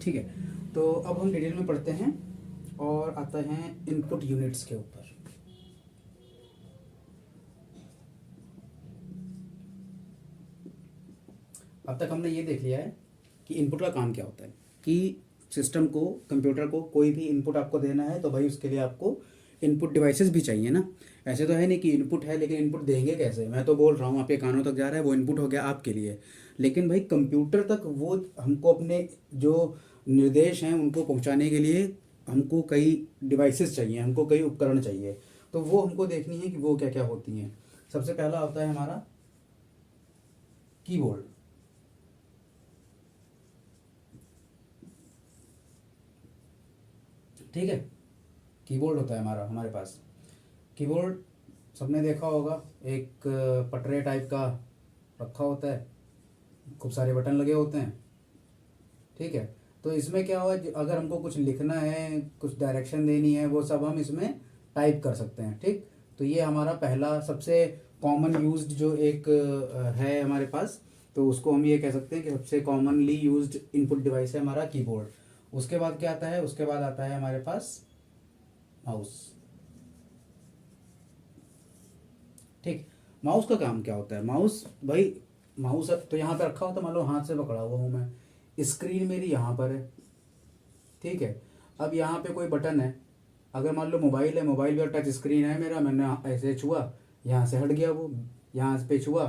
ठीक है, तो अब हम डिटेल में पढ़ते हैं और आते हैं इनपुट यूनिट्स के ऊपर। अब तक हमने ये देख लिया है कि इनपुट का काम क्या होता है, कि सिस्टम को, कंप्यूटर को कोई भी इनपुट आपको देना है तो भाई उसके लिए आपको इनपुट डिवाइसेस भी चाहिए ना। ऐसे तो है नहीं कि इनपुट है लेकिन इनपुट देंगे कैसे। मैं तो बोल रहा हूँ आपके कानों तक जा रहा है, वो इनपुट हो गया आपके लिए, लेकिन भाई कंप्यूटर तक वो हमको अपने जो निर्देश हैं उनको पहुँचाने के लिए हमको कई डिवाइसेस चाहिए, हमको कई उपकरण चाहिए। तो वो हमको देखनी है कि वो क्या क्या होती हैं। सबसे पहला होता है हमारा कीबोर्ड। ठीक है, कीबोर्ड होता है हमारे पास। कीबोर्ड सबने देखा होगा, एक पटरे टाइप का रखा होता है, खूब सारे बटन लगे होते हैं। ठीक है, तो इसमें क्या हुआ, अगर हमको कुछ लिखना है, कुछ डायरेक्शन देनी है, वो सब हम इसमें टाइप कर सकते हैं। ठीक, तो ये हमारा पहला सबसे कॉमन यूज्ड जो एक है हमारे पास, तो उसको हम ये कह सकते हैं कि सबसे कॉमनली यूज्ड इनपुट डिवाइस है हमारा कीबोर्ड। उसके बाद क्या आता है, उसके बाद आता है हमारे पास माउस। ठीक, माउस का काम क्या होता है, माउस भाई, माउस तो यहाँ पे रखा होता है, मान लो हाथ से पकड़ा हुआ हूँ मैं, स्क्रीन मेरी यहाँ पर है। ठीक है, अब यहाँ पे कोई बटन है, अगर मान लो मोबाइल है, मोबाइल का टच स्क्रीन है मेरा, मैंने ऐसे छुआ, यहाँ से हट गया वो, यहाँ पे छुआ,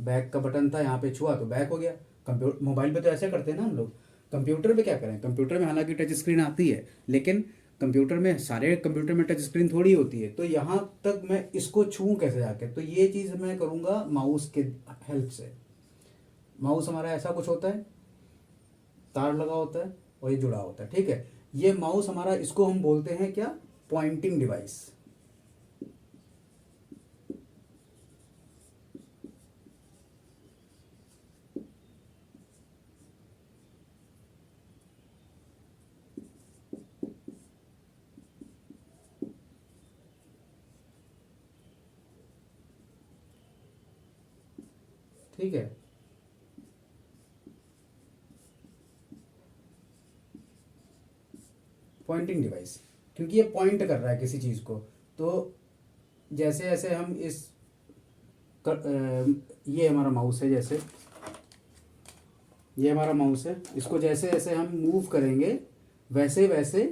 बैक का बटन था, यहाँ पे छुआ तो बैक हो गया। कंप्यूटर, मोबाइल पे तो ऐसे करते हैं ना हम लोग। कंप्यूटर पे क्या करें, कंप्यूटर में हालांकि टच स्क्रीन आती है, लेकिन कंप्यूटर में, सारे कंप्यूटर में टच स्क्रीन थोड़ी होती है, तो यहाँ तक मैं इसको छूँ कैसे जाके, तो ये चीज़ मैं करूँगा माउस के हेल्प से। माउस हमारा ऐसा कुछ होता है, तार लगा होता है और ये जुड़ा होता है। ठीक है, ये माउस हमारा, इसको हम बोलते हैं क्या, पॉइंटिंग डिवाइस। ठीक है, पॉइंटिंग डिवाइस, क्योंकि ये पॉइंट कर रहा है किसी चीज़ को। तो जैसे जैसे हम ये हमारा माउस है, जैसे ये हमारा माउस है, इसको जैसे जैसे हम मूव करेंगे वैसे वैसे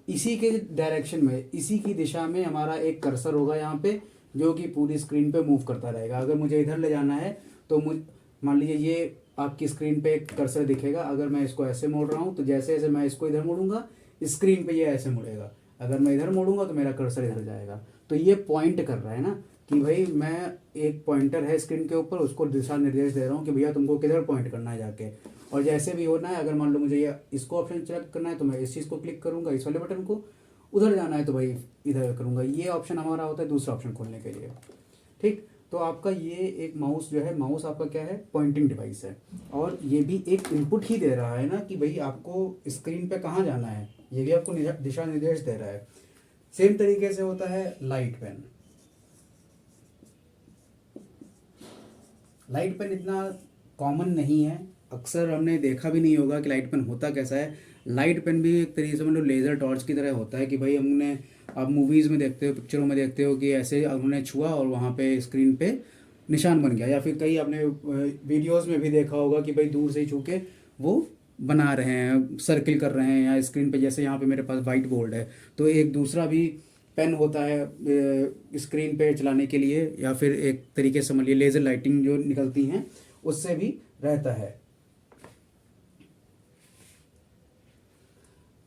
इसी के डायरेक्शन में, इसी की दिशा में हमारा एक कर्सर होगा यहाँ पे, जो कि पूरी स्क्रीन पे मूव करता रहेगा। अगर मुझे इधर ले जाना है तो मान लीजिए ये आपकी स्क्रीन पे एक कर्सर दिखेगा, अगर मैं इसको ऐसे मोड़ रहा हूँ तो जैसे जैसे मैं इसको इधर मोड़ूंगा स्क्रीन पे ये ऐसे मुड़ेगा, अगर मैं इधर मोड़ूंगा तो मेरा कर्सर इधर जाएगा। तो ये पॉइंट कर रहा है ना, कि भाई मैं, एक पॉइंटर है स्क्रीन के ऊपर, उसको दिशा निर्देश दे रहा हूँ कि भैया तुमको किधर पॉइंट करना है जाके। और जैसे भी होना है, अगर मान लो मुझे ये इसको ऑप्शन सेलेक्ट करना है तो मैं इस चीज़ को क्लिक करूँगा, इस वाले बटन को, उधर जाना है तो भाई इधर करूँगा। ये ऑप्शन हमारा होता है दूसरा ऑप्शन खोलने के लिए। ठीक, तो आपका ये एक माउस जो है, माउस आपका क्या है, पॉइंटिंग डिवाइस है, और ये भी एक इनपुट ही दे रहा है ना, कि भाई आपको स्क्रीन पे कहाँ जाना है, ये भी आपको दिशा निर्देश दे रहा है। सेम तरीके से होता है लाइट पेन। लाइट पेन इतना कॉमन नहीं है, अक्सर हमने देखा भी नहीं होगा कि लाइट पेन होता कैसा है। लाइट पेन भी एक तरीके से मतलब लेज़र टॉर्च की तरह होता है, कि भाई हमने, आप मूवीज़ में देखते हो, पिक्चरों में देखते हो कि ऐसे उन्होंने छुआ और वहाँ पे स्क्रीन पे निशान बन गया, या फिर कई आपने वीडियोस में भी देखा होगा कि भाई दूर से ही छू के वो बना रहे हैं, सर्किल कर रहे हैं, या स्क्रीन पे, जैसे यहाँ पे मेरे पास वाइट बोर्ड है तो एक दूसरा भी पेन होता है स्क्रीन पे चलाने के लिए, या फिर एक तरीके से समझिए लेज़र लाइटिंग जो निकलती हैं उससे भी रहता है।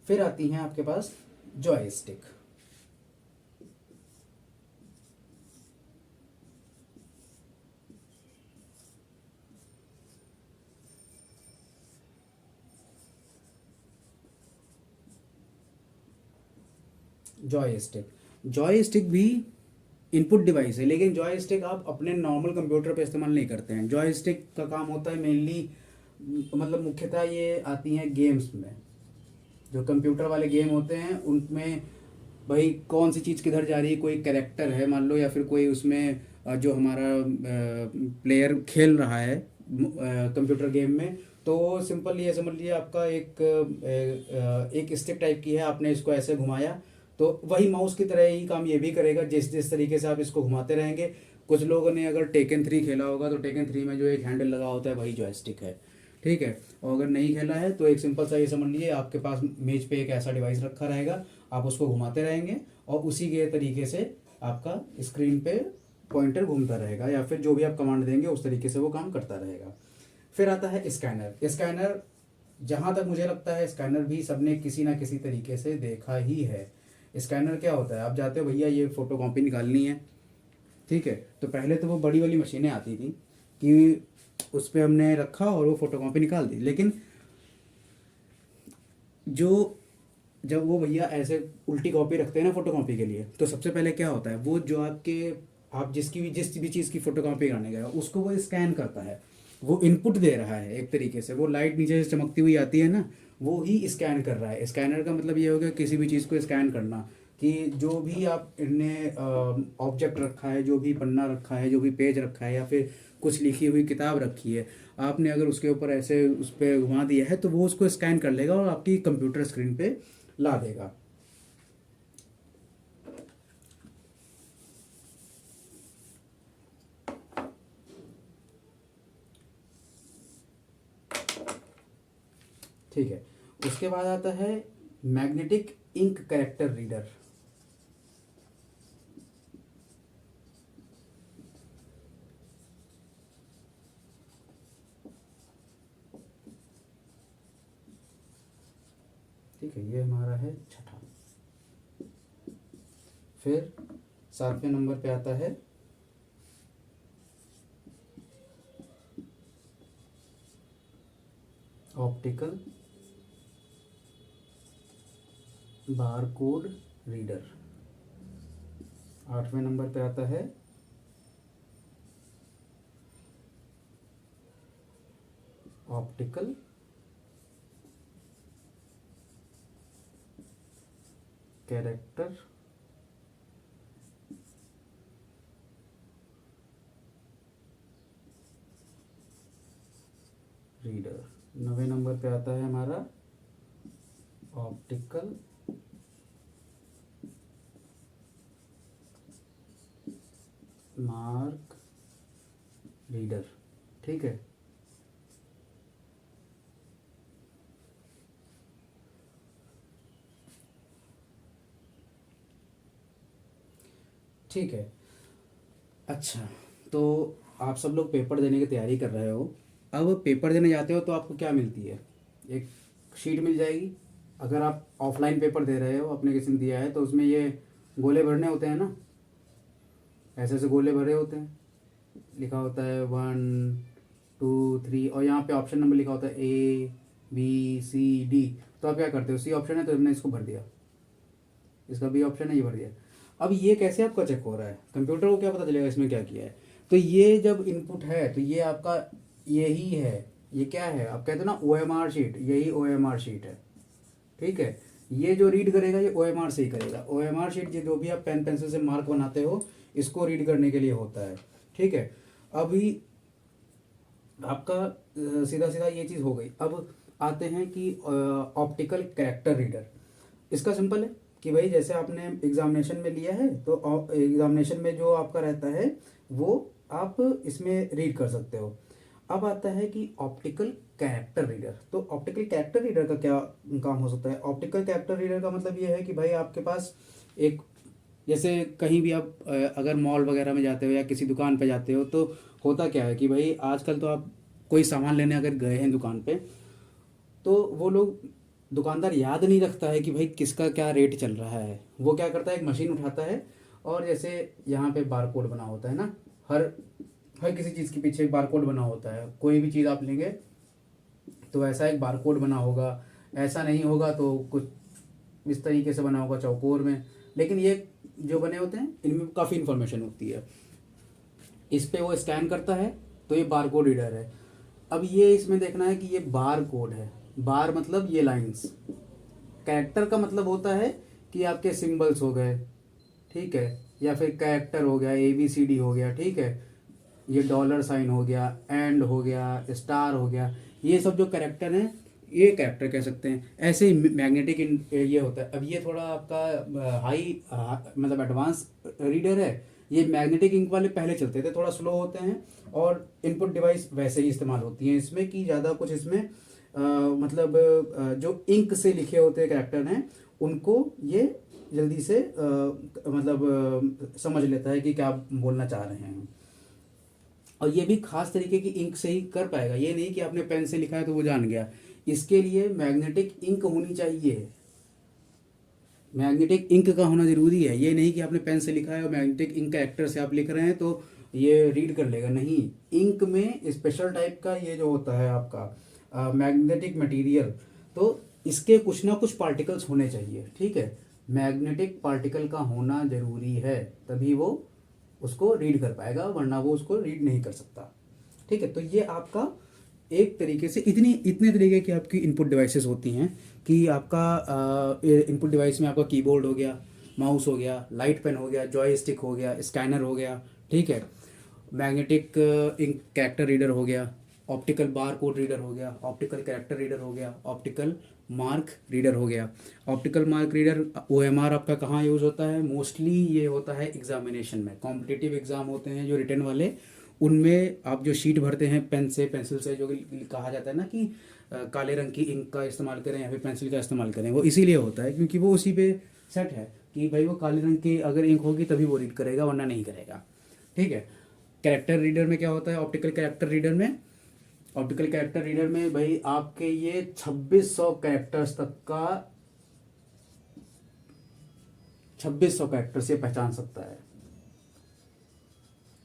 फिर आती हैं आपके पास जॉयस्टिक। जॉयस्टिक, जॉयस्टिक भी इनपुट डिवाइस है, लेकिन जॉयस्टिक आप अपने नॉर्मल कंप्यूटर पे इस्तेमाल नहीं करते हैं। जॉयस्टिक का काम होता है मेनली, मतलब मुख्यतः ये आती हैं गेम्स में, जो कंप्यूटर वाले गेम होते हैं उनमें भाई कौन सी चीज़ किधर जा रही है, कोई कैरेक्टर है मान लो, या फिर कोई उसमें जो हमारा प्लेयर खेल रहा है कंप्यूटर गेम में। तो सिंपल ये समझ लीजिए आपका एक स्टिक टाइप की है, आपने इसको ऐसे घुमाया तो वही माउस की तरह ही काम ये भी करेगा, जिस जिस तरीके से आप इसको घुमाते रहेंगे। कुछ लोगों ने अगर टेकन 3 खेला होगा तो टेकन 3 में जो एक हैंडल लगा होता है वही जॉयस्टिक है, ठीक है। और अगर नहीं खेला है तो एक सिंपल सा ये समझ लीजिए आपके पास मेज पे एक ऐसा डिवाइस रखा रहेगा, आप उसको घुमाते रहेंगे और उसी के तरीके से आपका स्क्रीन पे पॉइंटर घूमता रहेगा, या फिर जो भी आप कमांड देंगे उस तरीके से वो काम करता रहेगा। फिर आता है स्कैनर। स्कैनर जहाँ तक मुझे लगता है स्कैनर भी सबने किसी ना किसी तरीके से देखा ही है। स्कैनर क्या होता है, आप जाते हो भैया ये फ़ोटो कॉपी निकालनी है, ठीक है, तो पहले तो वो बड़ी वाली मशीनें आती थी कि उस पर हमने रखा और वो फ़ोटो कॉपी निकाल दी। लेकिन जो जब वो भैया ऐसे उल्टी कॉपी रखते हैं ना फ़ोटो कॉपी के लिए, तो सबसे पहले क्या होता है, वो जो आप जिस भी चीज़ की फ़ोटो कॉपी कराने गए उसको वो स्कैन करता है, वो इनपुट दे रहा है एक तरीके से। वो लाइट नीचे से चमकती हुई आती है ना, वो ही स्कैन कर रहा है। स्कैनर का मतलब ये हो गया किसी भी चीज़ को स्कैन करना, कि जो भी आप इनने ऑब्जेक्ट रखा है, जो भी पन्ना रखा है, जो भी पेज रखा है, या फिर कुछ लिखी हुई किताब रखी है, आपने अगर उसके ऊपर ऐसे उस पर घुमा दिया है तो वो उसको स्कैन कर लेगा और आपकी कंप्यूटर स्क्रीन पे ला देगा। ठीक है, उसके बाद आता है मैग्नेटिक इंक कैरेक्टर रीडर। ठीक है, ये हमारा है छठा। फिर 7वें नंबर पे आता है ऑप्टिकल बारकोड रीडर। 8वें नंबर पे आता है ऑप्टिकल कैरेक्टर रीडर। 9वें नंबर पे आता है हमारा ऑप्टिकल मार्क रीडर, ठीक है। ठीक है, अच्छा, तो आप सब लोग पेपर देने की तैयारी कर रहे हो। अब पेपर देने जाते हो तो आपको क्या मिलती है, एक शीट मिल जाएगी। अगर आप ऑफलाइन पेपर दे रहे हो, आपने किसी ने दिया है, तो उसमें ये गोले भरने होते हैं ना, ऐसे ऐसे गोले भरे होते हैं, लिखा होता है 1 2 3 और यहाँ पे ऑप्शन नंबर लिखा होता है ABCD। तो आप क्या करते हो, सी ऑप्शन है तो हमने इसको भर दिया, इसका बी ऑप्शन है ये भर दिया। अब ये कैसे आपका चेक हो रहा है, कंप्यूटर को क्या पता चलेगा इसमें क्या किया है। तो ये जब इनपुट है तो ये आपका यही है, ये क्या है, आप कहते हो ना OMR शीट, यही OMR शीट है, ठीक है। ये जो रीड करेगा ये OMR से ही करेगा। OMR शीट जो भी आप पेन पेंसिल से मार्क बनाते हो, इसको रीड करने के लिए होता है, ठीक है। अभी आपका सीधा सीधा ये चीज़ हो गई। अब आते हैं कि ऑप्टिकल कैरेक्टर रीडर। इसका सिंपल है कि भाई जैसे आपने एग्जामिनेशन में लिया है तो एग्जामिनेशन में जो आपका रहता है वो आप इसमें रीड कर सकते हो। अब आता है कि ऑप्टिकल कैरेक्टर रीडर। तो ऑप्टिकल कैरेक्टर रीडर का क्या काम हो सकता है। ऑप्टिकल कैरेक्टर रीडर का मतलब ये है कि भाई आपके पास एक, जैसे कहीं भी आप अगर मॉल वगैरह में जाते हो या किसी दुकान पे जाते हो, तो होता क्या है कि भाई आजकल तो आप कोई सामान लेने अगर गए हैं दुकान पे, तो वो लोग, दुकानदार याद नहीं रखता है कि भाई किसका क्या रेट चल रहा है। वो क्या करता है, एक मशीन उठाता है और जैसे यहाँ पे बारकोड बना होता है ना, हर हर किसी चीज़ के पीछे एक बारकोड बना होता है। कोई भी चीज़ आप लेंगे तो ऐसा एक बारकोड बना होगा, ऐसा नहीं होगा तो कुछ इस तरीके से बना होगा चौकोर में। लेकिन ये जो बने होते हैं इनमें काफ़ी इन्फॉर्मेशन होती है। इस पे वो स्कैन करता है तो ये बारकोड रीडर है। अब ये इसमें देखना है कि ये बार कोड है, बार मतलब ये लाइंस। कैरेक्टर का मतलब होता है कि आपके सिंबल्स हो गए, ठीक है, या फिर कैरेक्टर हो गया, ABCD हो गया, ठीक है। ये डॉलर साइन हो गया, एंड हो गया, स्टार हो गया, ये सब जो कैरेक्टर हैं ये कैरेक्टर कह सकते हैं। ऐसे ही मैग्नेटिक ये होता है। अब ये थोड़ा आपका हाई मतलब एडवांस रीडर है। ये मैग्नेटिक इंक वाले पहले चलते थे, थोड़ा स्लो होते हैं, और इनपुट डिवाइस वैसे ही इस्तेमाल होती हैं इसमें कि ज़्यादा कुछ इसमें मतलब जो इंक से लिखे होते कैरेक्टर हैं उनको ये जल्दी से मतलब समझ लेता है कि क्या बोलना चाह रहे हैं। और ये भी खास तरीके की इंक से ही कर पाएगा, ये नहीं कि आपने पेन से लिखा है तो वो जान गया। इसके लिए मैग्नेटिक इंक होनी चाहिए, मैग्नेटिक इंक का होना जरूरी है। ये नहीं कि आपने पेन से लिखा है और मैग्नेटिक इंक कैरेक्टर से आप लिख रहे हैं तो ये रीड कर लेगा, नहीं। इंक में स्पेशल टाइप का ये जो होता है आपका मैग्नेटिक मटेरियल, तो इसके कुछ ना कुछ पार्टिकल्स होने चाहिए, ठीक है। मैग्नेटिक पार्टिकल का होना जरूरी है, तभी वो उसको रीड कर पाएगा, वरना वो उसको रीड नहीं कर सकता, ठीक है। तो ये आपका एक तरीके से इतने तरीके की आपकी इनपुट डिवाइसेस होती हैं कि आपका इनपुट डिवाइस में आपका कीबोर्ड हो गया, माउस हो गया, लाइट पेन हो गया, जॉयस्टिक हो गया, स्कैनर हो गया, ठीक है, मैग्नेटिक इंक कैरेक्टर रीडर हो गया, ऑप्टिकल बार कोड रीडर हो गया, ऑप्टिकल कैरेक्टर रीडर हो गया, ऑप्टिकल मार्क रीडर हो गया। ऑप्टिकल मार्क रीडर OMR आपका कहाँ यूज़ होता है? मोस्टली ये होता है एग्जामिनेशन में, कॉम्पिटिटिव एग्ज़ाम होते हैं जो रिटन वाले, उनमें आप जो शीट भरते हैं पेन से, पेंसिल से, जो कहा जाता है ना कि काले रंग की इंक का इस्तेमाल करें या फिर पेंसिल का इस्तेमाल करें, वो इसीलिए होता है क्योंकि वो उसी पे सेट है कि भाई वो काले रंग की अगर इंक होगी तभी वो रीड करेगा, वरना नहीं करेगा, ठीक है। कैरेक्टर रीडर में क्या होता है? ऑप्टिकल कैरेक्टर रीडर में, ऑप्टिकल कैरेक्टर रीडर में भाई आपके ये 2600 कैरेक्टर्स तक का, 2600 कैरेक्टर से पहचान सकता है।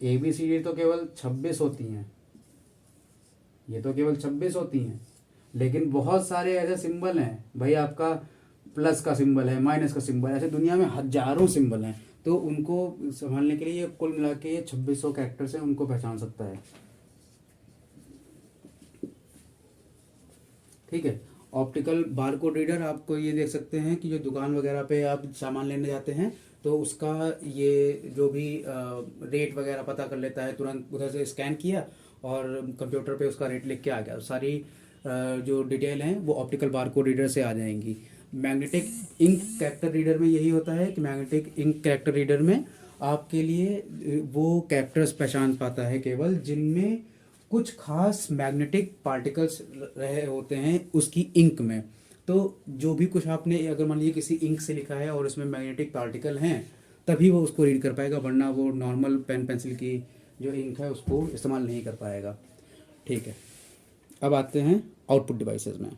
ABCD तो केवल 26 होती हैं, ये तो केवल 26 होती हैं, लेकिन बहुत सारे ऐसे सिंबल हैं भाई, आपका प्लस का सिंबल है, माइनस का सिंबल, ऐसे दुनिया में हजारों सिंबल हैं, तो उनको संभालने के लिए ये कुल मिला के ये 2600 कैरेक्टर्स हैं, उनको पहचान सकता है, ठीक है। ऑप्टिकल बारकोड रीडर आपको ये देख सकते हैं कि जो दुकान वगैरह पे आप सामान लेने जाते हैं तो उसका ये जो भी रेट वगैरह पता कर लेता है, तुरंत उधर से स्कैन किया और कंप्यूटर पे उसका रेट लिख के आ गया, सारी जो डिटेल हैं वो ऑप्टिकल बारकोड रीडर से आ जाएंगी। मैग्नेटिक इंक कैरेक्टर रीडर में यही होता है कि मैग्नेटिक इंक कैरेक्टर रीडर में आपके लिए वो कैरेक्टर्स पहचान पाता है केवल जिनमें कुछ खास मैग्नेटिक पार्टिकल्स रहे होते हैं उसकी इंक में। तो जो भी कुछ आपने अगर मान लीजिए किसी इंक से लिखा है और उसमें मैग्नेटिक पार्टिकल हैं तभी वो उसको रीड कर पाएगा, वरना वो नॉर्मल पेन पेंसिल की जो इंक है उसको इस्तेमाल नहीं कर पाएगा, ठीक है। अब आते हैं आउटपुट डिवाइसेस में।